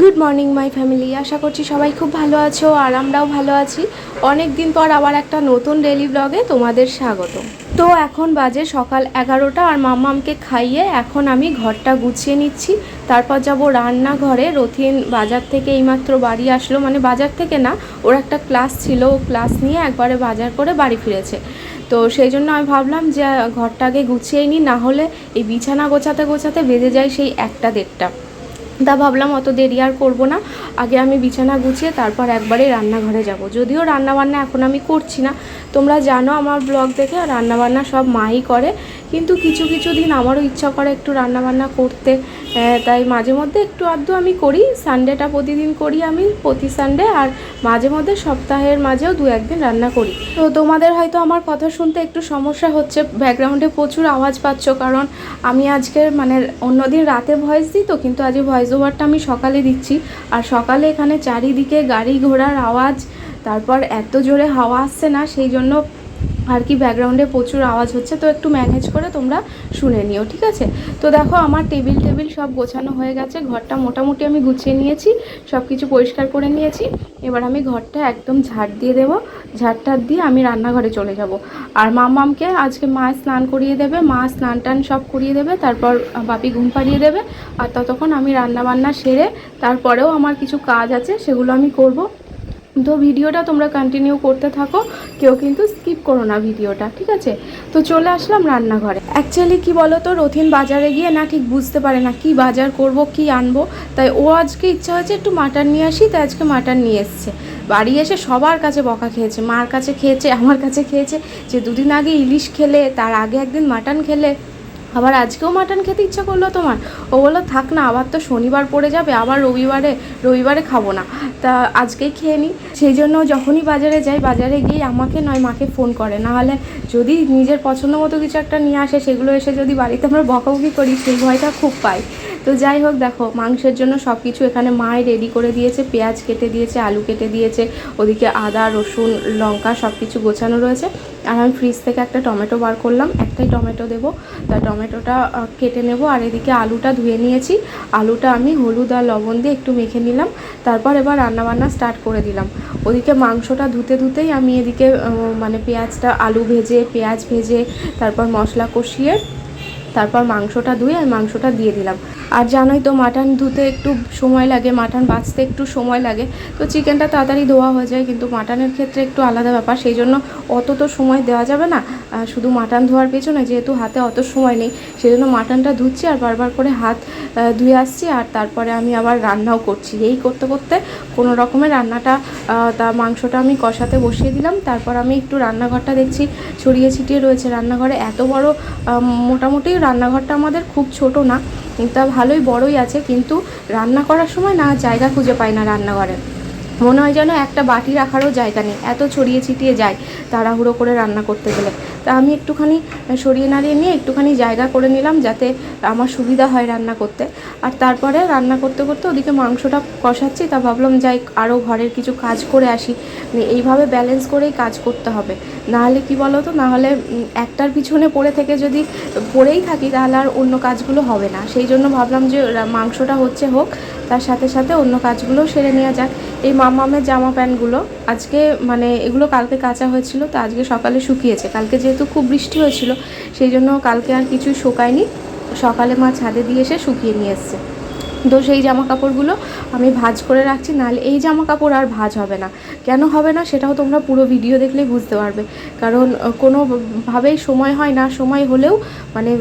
Good morning my family. আশা করছি সবাই খুব ভালো আছো আর আমরাও ভালো আছি। অনেক দিন পর আবার একটা নতুন ডেইলি ব্লগে তোমাদের স্বাগত। তো এখন বাজে সকাল 11টা আর মাম্মামকে খাইয়ে এখন আমি ঘরটা গুছিয়ে নিচ্ছি। তারপর যাব রান্নাঘরে। রথিন বাজার থেকে এইমাত্র বাড়ি আসলো, মানে বাজার থেকে না, ওর একটা ক্লাস ছিল, ও ক্লাস নিয়ে একবারে বাজার করে বাড়ি ফিরেছে। তো সেই জন্য আমি ভাবলাম যে ঘরটা আগে গুছিয়েই নিই, না হলে এই বিছানা গোছাতে গোছাতে বেজে যায় সেই 1টা-1.5টা। তা ভাবলাম অত দেরি আর করবো না, আগে আমি বিছানা গুছিয়ে তারপর একবারে রান্নাঘরে যাব। যদিও রান্নাবান্না এখন আমি করছি না, তোমরা জানো আমার ব্লগ দেখে রান্নাবান্না সব মাই করে, কিন্তু কিছু কিছু দিন আমারও ইচ্ছা করে একটু রান্নাবান্না করতে, তাই মাঝে মধ্যে একটু আধটু আমি করি। সানডেটা প্রতিদিন করি আমি, প্রতি সানডে, আর মাঝে মধ্যে সপ্তাহের মাঝেও 2-1 দিন রান্না করি। তো তোমাদের হয়তো আমার কথা শুনতে একটু সমস্যা হচ্ছে, ব্যাকগ্রাউন্ডে প্রচুর আওয়াজ পাচ্ছ, কারণ আমি আজকে মানে অন্যদিন রাতে ভয়েস দিই তো, কিন্তু আজকে ভয়েস ওভারটা আমি সকালে দিচ্ছি। আর সকালে এখানে চারিদিকে গাড়ি ঘোড়ার আওয়াজ, তারপর এত জোরে হাওয়া আসছে না, সেই জন্য আর কি ব্যাকগ্রাউন্ডে প্রচুর আওয়াজ হচ্ছে, তো একটু ম্যানেজ করে তোমরা শুনে নিও, ঠিক আছে? তো দেখো আমার টেবিল সব গোছানো হয়ে গেছে, ঘরটা মোটামুটি আমি গুছিয়ে নিয়েছি, সব কিছু পরিষ্কার করে নিয়েছি। এবার আমি ঘরটা একদম ঝাড় দিয়ে দেবো, ঝাড়টা দিয়ে আমি রান্নাঘরে চলে যাব। আর মাম্মামকে আজকে মা স্নান করিয়ে দেবে, মা স্নান টান সব করিয়ে দেবে, তারপর বাপি ঘুম পাড়িয়ে দেবে। আর ততক্ষণ আমি রান্নাবান্না সেরে তারপরেও আমার কিছু কাজ আছে, সেগুলো আমি করব। তো ভিডিওটা তোমরা কন্টিনিউ করতে থাকো, কেউ কিন্তু স্কিপ করো না ভিডিওটা, ঠিক আছে? তো চলে আসলাম রান্নাঘরে। অ্যাকচুয়ালি কি বলো তো, রথিন বাজারে গিয়ে না ঠিক বুঝতে পারে না কি বাজার করব, কি আনবো, তাই ও আজকে ইচ্ছা হয়েছে একটু মাটন নিয়ে আসি, তাই আজকে মাটন নিয়ে এসছে। বাড়ি এসে সবার কাছে বকা খেয়েছে, মার কাছে খেয়েছে, আমার কাছে খেয়েছে, যে দুদিন আগে ইলিশ খেলে, তার আগে একদিন মাটন খেলে, আবার আজকেও মাটন খেতে ইচ্ছা করলো তোমার। ও বললো থাক না, আবার তো শনিবার পড়ে যাবে, আবার রবিবারে খাবো না, তা আজকেই খেয়ে নিই। সেই জন্য যখনই বাজারে যাই, বাজারে গিয়ে আমাকে নয় মাকে ফোন করে, নাহলে যদি নিজের পছন্দ মতো কিছু একটা নিয়ে আসে, সেগুলো এসে যদি বাড়িতে আমরা বকাবকি করি, সেই ভয়টা খুব পাই। তো যাই হোক, দেখো মাংসের জন্য সব কিছু এখানে মাই রেডি করে দিয়েছে, পেঁয়াজ কেটে দিয়েছে, আলু কেটে দিয়েছে, ওদিকে আদা রসুন লঙ্কা সব কিছু গোছানো রয়েছে। আর আমি ফ্রিজ থেকে একটা টমেটো বার করলাম, একটাই টমেটো দেবো, তা টমেটোটা কেটে নেব। আর এদিকে আলুটা ধুয়ে নিয়েছি, আলুটা আমি হলুদ আর লবণ দিয়ে একটু মেখে নিলাম, তারপর এবার রান্নাবান্না স্টার্ট করে দিলাম। ওদিকে মাংসটা ধুতেই আমি এদিকে মানে আলু ভেজে, পেঁয়াজ ভেজে, তারপর মশলা কষিয়ে, তারপর মাংসটা ধুয়ে আর মাংসটা দিয়ে দিলাম। আর জানোই তো মাটন ধুতে একটু সময় লাগে, মাটন বাছতে একটু সময় লাগে, তো চিকেনটা তাড়াতাড়ি ধোয়া হয়ে যায়, কিন্তু মাটনের ক্ষেত্রে একটু আলাদা ব্যাপার, সেই জন্য অত তো সময় দেওয়া যাবে না শুধু মাটন ধোয়ার পেছনে, যেহেতু হাতে অত সময় নেই, সেই জন্য মাটনটা ধুচ্ছি আর বারবার করে হাত ধুয়ে আসছি। আর তারপরে আমি আবার রান্নাও করছি, এই করতে করতে কোনো রকমের রান্নাটা মাংসটা আমি কষাতে বসিয়ে দিলাম। তারপর আমি একটু রান্নাঘরটা দেখছি ছড়িয়ে ছিটিয়ে রয়েছে রান্নাঘরে, এত বড় মোটামুটি রান্নাঘরটা আমাদের খুব ছোট না, তা ভালোই বড়ই আছে, কিন্তু রান্না করার সময় না জায়গা খুঁজে পাই না রান্নাঘরে, মনে হয় যেন একটা বাটি রাখারও জায়গা নেই, এত ছড়িয়ে ছিটিয়ে যায় তাড়াহুড়ো করে রান্না করতে গেলে। তা আমি একটুখানি সরিয়ে নাড়িয়ে নিয়ে একটুখানি জায়গা করে নিলাম, যাতে আমার সুবিধা হয় রান্না করতে। আর তারপরে রান্না করতে করতে ওদিকে মাংসটা কষাচ্ছি, তা ভাবলাম যাই আরও ঘরের কিছু কাজ করে আসি, এইভাবে ব্যালেন্স করেই কাজ করতে হবে, নাহলে কি বলো তো, নাহলে একটার পিছনে পড়েই থাকি, তাহলে আর অন্য কাজগুলো হবে না। সেই জন্য ভাবলাম যে মাংসটা হোক, তার সাথে সাথে অন্য কাজগুলোও সেরে নেওয়া যাক। এই মামামের জামা প্যান্টগুলো আজকে মানে এগুলো কালকে কাচা হয়েছিল, তো আজকে সকালে শুকিয়েছে, কালকে যেহেতু খুব বৃষ্টি হয়েছিল, সেই জন্য কালকে আর কিছুই শুকায়নি, সকালে মা ছাদে দিয়ে এসে শুকিয়ে নিয়ে এসছে। তো সেই জামা কাপড়গুলো আমি ভাঁজ করে রাখছি, নাহলে এই জামা কাপড় আর ভাঁজ হবে না। কেন হবে না সেটাও তোমরা পুরো ভিডিও দেখলেই বুঝতে পারবে, কারণ কোনোভাবেই সময় হয় না, সময় হলেও মানে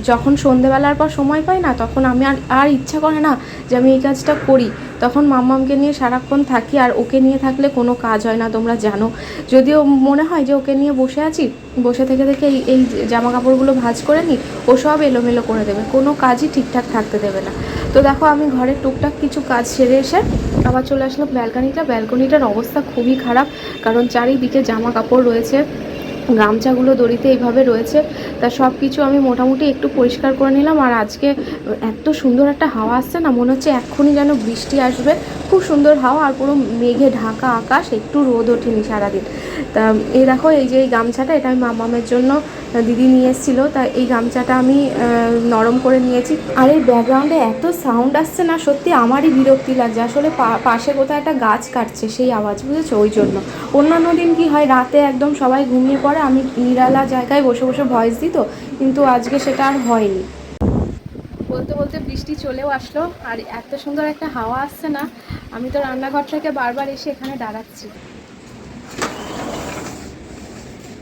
যখন সন্ধেবেলার পর সময় পাই না, তখন আমি আর ইচ্ছা করে না যে আমি এই কাজটা করি, তখন মাম্মামকে নিয়ে সারাক্ষণ থাকি, আর ওকে নিয়ে থাকলে কোনো কাজ হয় না, তোমরা জানো। যদিও মনে হয় যে ওকে নিয়ে বসে আছি, বসে থেকে এই জামা কাপড়গুলো ভাঁজ করে নিই, ও সব এলোমেলো করে দেবে, কোনো কাজই ঠিকঠাক থাকতে দেবে না। তো দেখো আমি ঘরের টুকটাক কিছু কাজ সেরে এসে আবার চলে আসলাম ব্যালকনিটার অবস্থা খুবই খারাপ, কারণ চারিদিকে জামা কাপড় রয়েছে, গামছাগুলো দড়িতে এইভাবে রয়েছে, তা সব কিছু আমি মোটামুটি একটু পরিষ্কার করে নিলাম। আর আজকে এত সুন্দর একটা হাওয়া আসছে না, মনে হচ্ছে এক্ষুনি যেন বৃষ্টি আসবে, খুব সুন্দর হাওয়া, আর পুরো মেঘে ঢাকা আকাশ, একটু রোদ ওঠেনি সারাদিন। তা এই দেখো, এই যে এই গামছাটা, এটা আমি মামামের জন্য দিদি নিয়ে এসেছিলো, তা এই গামছাটা আমি নরম করে নিয়েছি। আর এই ব্যাকগ্রাউন্ডে এত সাউন্ড আসছে না, সত্যি আমারই বিরক্তি লাগছে। আসলে পাশে কোথাও একটা গাছ কাটছে, সেই আওয়াজ, বুঝেছো, ওই জন্য। অন্যান্য দিন কি হয়, রাতে একদম সবাই ঘুমিয়ে পড়ে, আমি নিরালা জায়গায় বসে বসে ভয়েস দিই তো, কিন্তু আজকে সেটা আর হয়নি। বলতে বলতে বৃষ্টি চলেও আসলো, আর এত সুন্দর একটা হাওয়া আসছে না, আমি তো রান্নাঘর থেকে বারবার এসে এখানে দাঁড়াচ্ছি।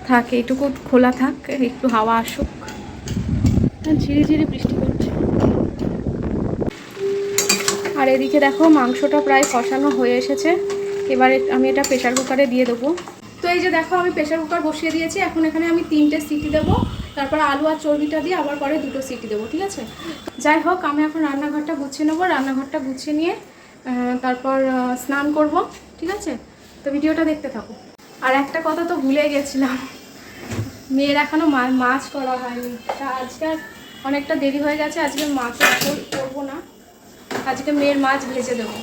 থাক, এইটুকু খোলা থাক, একটু হাওয়া আসুক। ঝিরি ঝিরি বৃষ্টি পড়ছে। আর এদিকে দেখো, মাংসটা প্রায় কষানো হয়ে এসেছে। এবারে আমি এটা প্রেশার কুকারে দিয়ে দেবো। তো এই যে দেখো, আমি প্রেশার কুকার বসিয়ে দিয়েছি। এখন এখানে আমি 3টে সিটি দেবো, তারপর আলু আর চর্বিটা দিয়ে আবার পরে 2টো সিটি দেবো, ঠিক আছে? যাই হোক, আমি এখন রান্নাঘরটা গুছিয়ে নেবো। রান্নাঘরটা গুছিয়ে নিয়ে তারপর স্নান করব, ঠিক আছে? তো ভিডিওটা দেখতে থাকো। আর একটা কথা তো ভুলে গেছিলাম, মেয়ের এখনও মাছ করা হয়নি। তা আজকে অনেকটা দেরি হয়ে গেছে, আজকে মাছের ঝোল করবো না, আজকে মেয়ের মাছ ভেজে দেবো।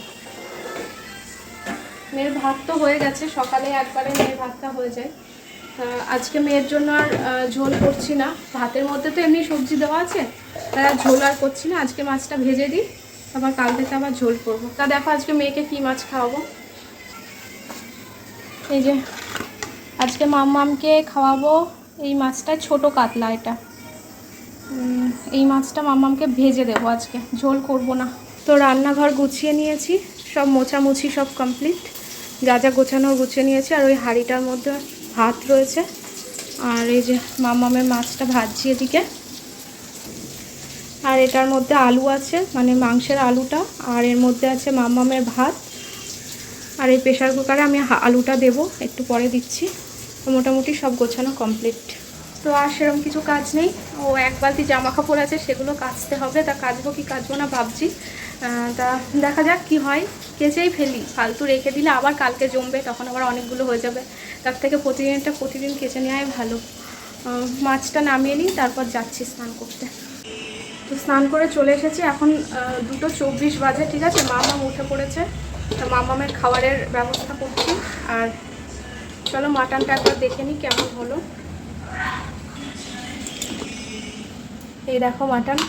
মেয়ের ভাত তো হয়ে গেছে, সকালে একবারে মেয়ের ভাতটা হয়ে যায়। আজকে মেয়ের জন্য আর ঝোল করছি না, ভাতের মধ্যে তো এমনি সবজি দেওয়া আছে, তাই আর ঝোল আর করছি না। আজকে মাছটা ভেজে দিই, আবার কাল থেকে আবার ঝোল করবো। তা দেখো, আজকে মেয়েকে কী মাছ খাওয়াবো। এই যে আজকে মাম্মামকে খাওয়াবো এই মাছটা, ছোট কাতলা এটা। এই মাছটা মাম্মামকে ভেজে দেবো, আজকে ঝোল করব না। তো রান্নাঘর গুছিয়ে নিয়েছি, সব মোছামুছি সব কমপ্লিট, যা যা গোছানো গুছিয়ে নিয়েছি। আর ওই হাঁড়িটার মধ্যে ভাত রয়েছে, আর এই যে মাম্মামের মাছটা ভাজছি এদিকে। আর এটার মধ্যে আলু আছে, মানে মাংসের আলুটা, আর এর মধ্যে আছে মাম্মামের ভাত। আর এই প্রেশার কুকারে আমি আলুটা দেবো, একটু পরে দিচ্ছি। তো মোটামুটি সব গোছানো কমপ্লিট। তো আর সেরকম কিছু কাজ নেই। ও এক বালতি জামা কাপড় আছে, সেগুলো কাচতে হবে। তা কাচবো কি কাচবো না ভাবছি। তা দেখা যাক কি হয়, কেচেই ফেলি, ফালতু রেখে দিলে আবার কালকে জমবে, তখন আবার অনেকগুলো হয়ে যাবে। তার থেকে প্রতিদিন কেচে নেওয়াই ভালো। মাছটা নামিয়ে নিই, তারপর যাচ্ছি স্নান করতে। তো স্নান করে চলে এসেছি, এখন 2:24 বাজে, ঠিক আছে? মামাম উঠে পড়েছে, তা মামামের খাবারের ব্যবস্থা করছি। আর চলো মাটনটা একবার দেখে নিই কেমন হলো। এই দেখো মাটন,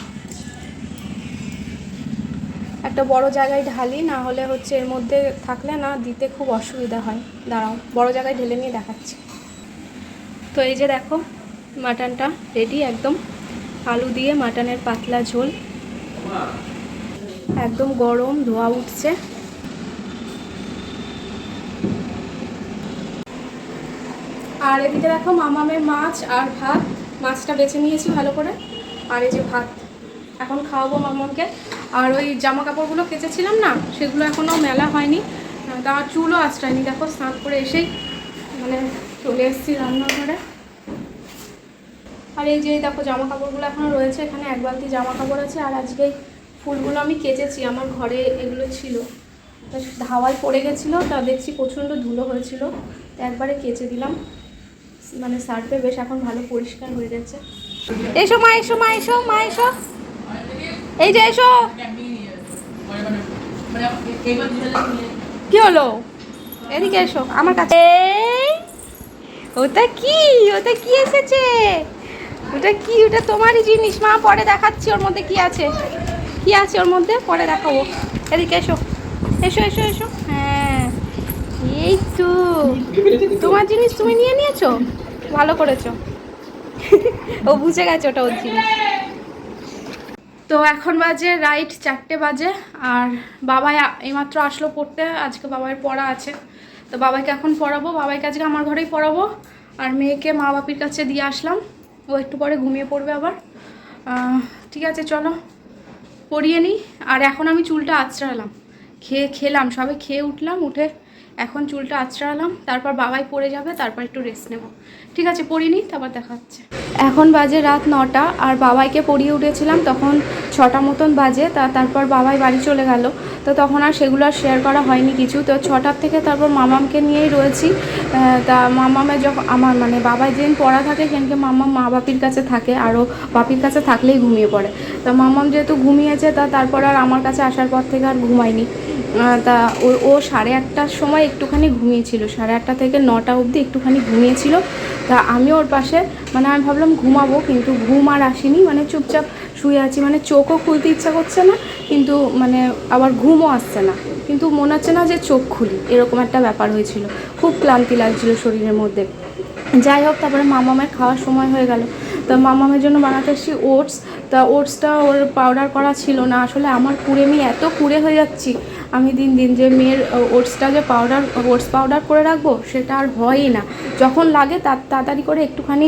একটা বড় জায়গায় ঢালি, না হলে হচ্ছে এর মধ্যে থাকলে না দিতে খুব অসুবিধা হয়। দাঁড়াও, বড় জায়গায় ঢেলে নিয়ে দেখাচ্ছি। তো এই যে দেখো, মাটনটা রেডি একদম, আলু দিয়ে মাটনের পাতলা ঝোল, একদম গরম, ধোয়া উঠছে। আর এদিকে দেখো মামামের মাছ আর ভাত, মাছটা বেছে নিয়েছি ভালো করে, আর এই যে ভাত এখন খাওয়াবো মামামকে। আর ওই জামা কাপড়গুলো কেচেছিলাম না, সেগুলো এখনও মেলা হয়নি, তার চুলও আঁচড়ায়নি। দেখো স্নান করে এসেই মানে চলে এসেছি রান্নাঘরে। আর এই যে দেখো জামা কাপড়গুলো এখনও রয়েছে, এখানে এক বালতি জামা কাপড় আছে। আর আজকে ফুলগুলো আমি কেচেছি, আমার ঘরে এগুলো ছিল, হাওয়ায় পড়ে গেছিলো, তা দেখছি প্রচণ্ড ধুলো হয়েছিল, একবারে কেচে দিলাম, মানে সার্ফে বেশ এখন ভালো পরিষ্কার হয়ে যাচ্ছে। এসো মা, এসো মা, এসো মা, এসো, এই যে এসো। কি হলো, এদিকে এসো আমার কাছে। ওটা কি, ওটা কি এসেছে, ওটা কি, ওটা তোমারই জিনিস মা, পরে দেখাচ্ছি ওর মধ্যে কি আছে, কি আছে ওর মধ্যে পরে দেখাবো। এদিকে এসো, এসো এসো এসো। হ্যাঁ, এই তো তোমার জিনিস, তুমি নিয়ে নিয়েছো, ভালো করেছো। ও বুঝে গেছে ওটা ওর জিনিস। তো এখন বাজে রাইট 4টে বাজে, আর বাবাই এইমাত্র আসলো পড়তে, আজকে বাবার পড়া আছে। তো বাবাইকে এখন পড়াবো, বাবাইকে আজকে আমার ঘরেই পড়াবো। আর মেয়েকে মা বাপির কাছে দিয়ে আসলাম, ও একটু পরে ঘুমিয়ে পড়বে আবার। ঠিক আছে চলো পড়িয়ে নিই। আর এখন আমি চুলটা আঁচড়ালাম, খেলাম, সবে খেয়ে উঠলাম, উঠে এখন চুলটা আঁচড়ালাম, তারপর বাবাই পড়ে যাবে, তারপর একটু রেস্ট নেব। ঠিক আছে পড়িয়ে নিই, তারপর দেখা হচ্ছে। এখন বাজে রাত 9টা, আর বাবাইকে পড়িয়ে উঠেছিলাম তখন 6টা মতন বাজে। তারপর বাবাই বাড়ি চলে গেল, তো তখন আর সেগুলো আর শেয়ার করা হয়নি কিছু। তো 6টার থেকে তারপর মামামকে নিয়েই রয়েছি। তা মামামের যখন আমার মানে বাবাই যেদিন পড়া থাকে সেদিনকে মামাম মা বাপির কাছে থাকে, আরও বাপির কাছে থাকলেই ঘুমিয়ে পড়ে। তা মামাম যেহেতু ঘুমিয়েছে তারপর আর আমার কাছে আসার পর থেকে আর ঘুমায়নি। তা ও 8:30টার সময় একটুখানি ঘুমিয়েছিল, 8:30 থেকে 9টা অবধি একটুখানি ঘুমিয়েছিল। তা আমি ওর পাশে মানে আমি ভাবলাম ঘুমাবো, কিন্তু ঘুম আর আসেনি, মানে চুপচাপ শুয়ে আছি, মানে চোখও খুলতে ইচ্ছা করছে না, কিন্তু মানে আবার ঘুমও আসছে না, কিন্তু মনে হচ্ছে না যে চোখ খুলি, এরকম একটা ব্যাপার হয়েছিল। খুব ক্লান্তি লাগছিল শরীরের মধ্যে। যাই হোক, তারপরে মামামের খাওয়ার সময় হয়ে গেল। তা মামামের জন্য বানাতে এসেছি ওটস। তা ওটসটা ওর পাউডার করা ছিল না, আসলে আমার কুড়েমি এত কুড়ে হয়ে যাচ্ছি আমি দিন দিন, যে মেয়ের ওটসটা যে ওটস পাউডার করে রাখবো সেটা আর হয়ই না। যখন লাগে তাড়াতাড়ি করে একটুখানি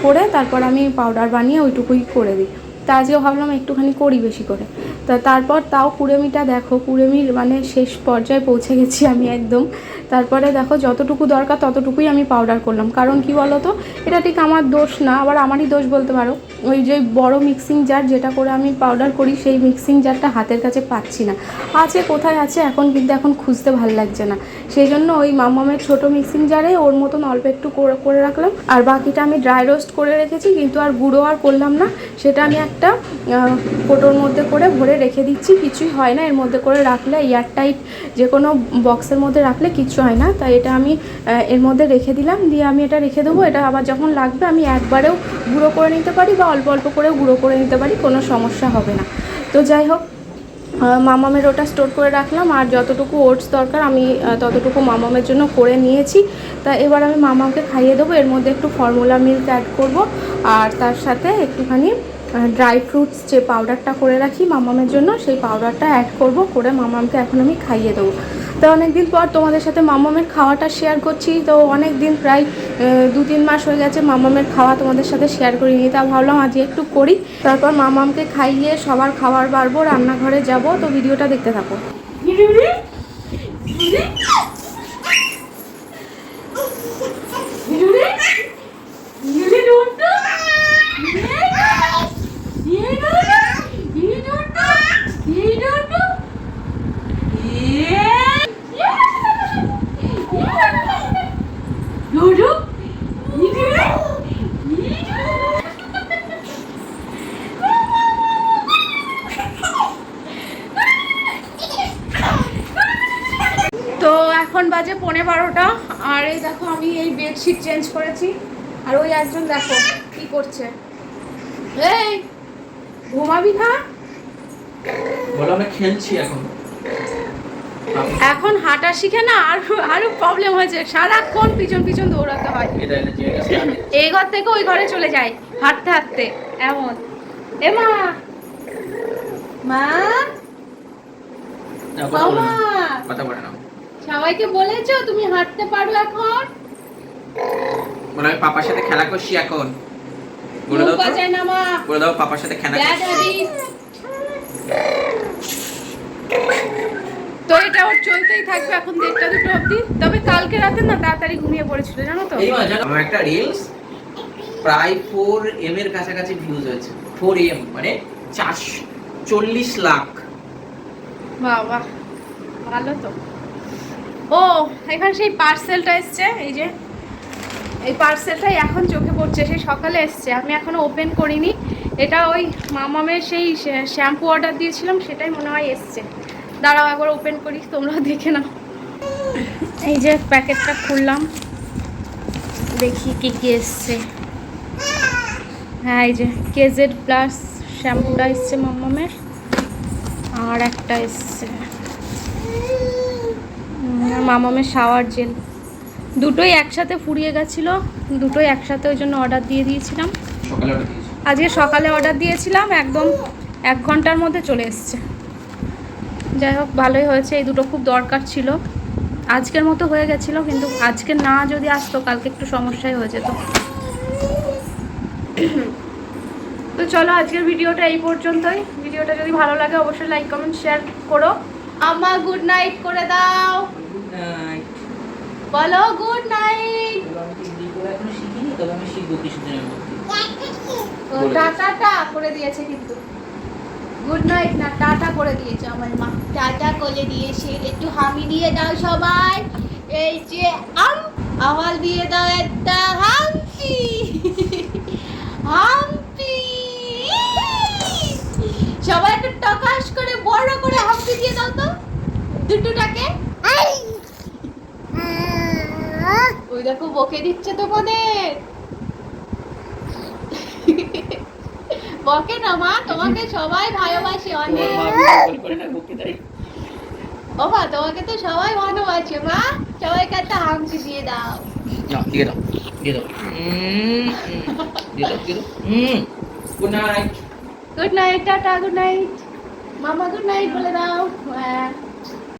করে তারপর আমি পাউডার বানিয়ে ওইটুকুই করে দিই। তা আজকে ভাবলাম একটুখানি করি বেশি করে। তারপর তাও কুড়েমিটা দেখো, কুড়েমির মানে শেষ পর্যায়ে পৌঁছে গেছি আমি একদম। তারপরে দেখো যতটুকু দরকার ততটুকুই আমি পাউডার করলাম, কারণ কি বলো তো, এটা ঠিক আমার দোষ না, আবার আমারই দোষ বলতে পারো। ওই যে বড় মিক্সিং জার যেটা করে আমি পাউডার করি, সেই মিক্সিং জারটা হাতের কাছে পাচ্ছি না। আছে কোথায় আছে এখন, কিন্তু এখন খুঁজতে ভাল লাগছে না। সেই জন্য ওই মামামের ছোটো মিক্সিং জারে ওর মতন অল্প একটু করে রাখলাম, আর বাকিটা আমি ড্রাই রোস্ট করে রেখেছি, কিন্তু আর গুঁড়ো আর করলাম না। সেটা আমি একটা কোটোর মধ্যে করে ভরে রেখে দিচ্ছি, কিছুই হয় না এর মধ্যে করে রাখলে, এয়ারটাইট যে কোনো বক্সের মধ্যে রাখলে কিচ্ছু হয় না। তাই এটা আমি এর মধ্যে রেখে দিলাম, দিয়ে আমি এটা রেখে দেবো। এটা আবার যখন লাগবে আমি একবারেও গুঁড়ো করে নিতে পারি বা অল্প অল্প করেও গুঁড়ো করে নিতে পারি, কোনো সমস্যা হবে না। তো যাই হোক, মামামের ওটা স্টোর করে রাখলাম, আর যতটুকু ওটস দরকার আমি ততটুকু মামামের জন্য করে নিয়েছি। তা এবার আমি মামাকে খাইয়ে দেবো। এর মধ্যে একটু ফর্মুলা মিল্ক অ্যাড করব, আর তার সাথে একটুখানি ড্রাই ফ্রুটস যে পাউডারটা করে রাখি মামামের জন্য, সেই পাউডারটা অ্যাড করব, করে মামামকে এখন আমি খাইয়ে দেবো। তো অনেক দিন পর তোমাদের সাথে মামামের খাওয়াটা শেয়ার করছি। তো অনেক দিন, প্রায় 2-3 মাস হয়ে গেছে মামামের খাওয়া তোমাদের সাথে শেয়ার করিনি। তা ভাবলাম আজকে একটু করি। তারপর মামামকে খাইয়ে সবার খাবার বাড়বো, রান্নাঘরে যাব। তো ভিডিওটা দেখতে থাকো। তো এখন বাজে 11:15, আর এই দেখো আমি এই বেডশিট চেঞ্জ করেছি, আর ওই একজন দেখো কি করছে। এই ঘুমাবি না? বলো আমি খেলছি এখন হাঁটা শিখে না, আরো প্রবলেম হয়েছে, সারাক্ষণ পিছন পিছন দৌড়াতে হয়। এই ঘর থেকে ওই ঘরে চলে যায় হাঁটতে হাঁটতে, এমন। এ মা, মা, কথা বলে না। সবাইকে বলেছো তুমি হাঁটতে পারো এখন? বলে আমি পাপার সাথে খেলা করছি এখন। বলে দাও তো, বলে দাও পাপার সাথে খেলা করছি। তো এটা ওর চলতেই থাকবে এখন 1:30-2 অবধি। তবে কালকে রাতে না তাড়াতাড়ি ঘুমিয়ে পড়েছিল, জানো তো। এই জানো আমার একটা রিলস প্রায় 4M এর কাছাকাছি ভিউজ হয়েছে। 4M মানে 40 লাখ। বাবা, ভালো তো। ও এখানে সেই পার্সেলটা এসছে, এই যে এই পার্সেলটাই এখন চোখে পড়ছে, সেই সকালে এসছে, আমি এখনো ওপেন করিনি। এটা ওই মামামের সেই শ্যাম্পু অর্ডার দিয়েছিলাম, সেটাই মনে হয় এসছে। দাঁড়াও একবার ওপেন করি, তোমরাও দেখে নাও। এই যে প্যাকেটটা খুললাম, দেখি কি কি এসছে। হ্যাঁ, এই যে KZ প্লাস শ্যাম্পুটা এসছে মামামের, আর একটা এসছে মামামের শাওয়ার জেল। দুটোই একসাথে ফুরিয়ে গেছিলো, দুটোই একসাথে ওই জন্য অর্ডার দিয়ে দিয়েছিলাম। আজকে সকালে অর্ডার দিয়েছিলাম, একদম 1 ঘন্টার মধ্যে চলে এসছে। যাই হোক, ভালোই হয়েছে, এই দুটো খুব দরকার ছিল। আজকের মতো হয়ে গেছিলো, কিন্তু আজকে না যদি আসতো কালকে একটু সমস্যাই হয়ে যেত। তো চলো আজকের ভিডিওটা এই পর্যন্তই। ভিডিওটা যদি ভালো লাগে অবশ্যই লাইক কমেন্ট শেয়ার করো। আমা গুড নাইট করে দাও, বলো গুড নাইট। আমি শিখিনি, তবে আমি শিখবো কিছুদিনের মধ্যে। ও টাটা করে দিয়েছে কিন্তু গুড নাইট না টাটা করে দিয়েছে আমার মা টাটা করে দিয়েছে একটু হামি দিয়ে দাও সবাই এই যে আওয়াজ দিয়ে দাও একটা হাম্পি হাম্পি সবাই একটু টকাশ করে বড় করে হাম্পি দিয়ে দাও তো দুটোটাকে ওই দেখো বকে দিচ্ছে তোমাদের বকে না মা তোমাকে সবাই ভালোবাসে অনেক ও মা তোমাকে তো সবাই ভালোবাসে মা সবাইকে একটা হাম্পি দিয়ে দাও good night good night tata good night মামা গুড নাইট বলে দাও হ্যাঁ